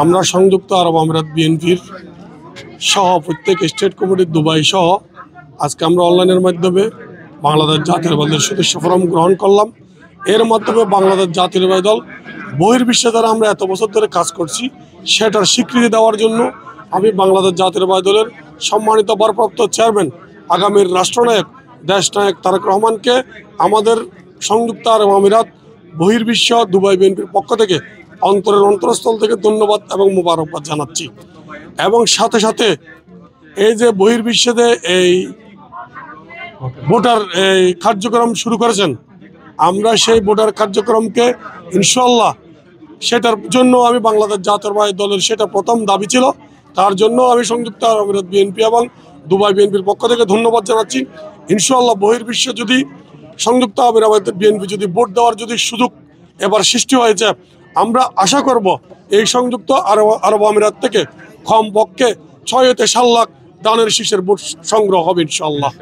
আমরা সংযুক্ত আরব আমিরাত বিএনপির সহ প্রত্যেক স্টেট কমিটির দুবাই সহ আজকে আমরা অনলাইনের মাধ্যমে বাংলাদেশ জাতীয়তাবাদী দলের সদস্য ফরম গ্রহণ করলাম। এর মাধ্যমে বাংলাদেশ জাতীয়তাবাদী দল বহির্বিশ্বে দ্বারা আমরা এত বছর ধরে কাজ করছি সেটার স্বীকৃতি দেওয়ার জন্য আমি বাংলাদেশ জাতীয়তাবাদী দলের সম্মানিত ভারপ্রাপ্ত চেয়ারম্যান আগামীর রাষ্ট্রনায়ক দেশনায়ক তারেক রহমানকে আমাদের সংযুক্ত আরব আমিরাত বহির্বিশ্ব দুবাই বিএনপির পক্ষ থেকে অন্তরের অন্তরস্থল থেকে ধন্যবাদ এবং মোবারকবাদ জানাচ্ছি। এবং সাথে সাথে এই যে বহির্বিশ্বে এই ভোটার এই কার্যক্রম শুরু করেছেন, আমরা সেই ভোটার কার্যক্রমকে ইনশাল্লাহ সেটার জন্য আমি বাংলাদেশ জাতীয়তাবাদী দলের সেটা প্রথম দাবি ছিল, তার জন্য আমি সংযুক্ত আরব আমিরাত বিএনপি এবং দুবাই বিএনপির পক্ষ থেকে ধন্যবাদ জানাচ্ছি। ইনশাল্লাহ বহির্বিশ্বে যদি সংযুক্ত আরব আমিরাত বিএনপি যদি ভোট দেওয়ার যদি সুযোগ এবার সৃষ্টি হয়েছে, আমরা আশা করব এই সংযুক্ত আরব আমিরাত থেকে কমপক্ষে 6 থেকে 7 লাখ দানের শীষের ভোট সংগ্রহ হবে ইনশাল্লাহ।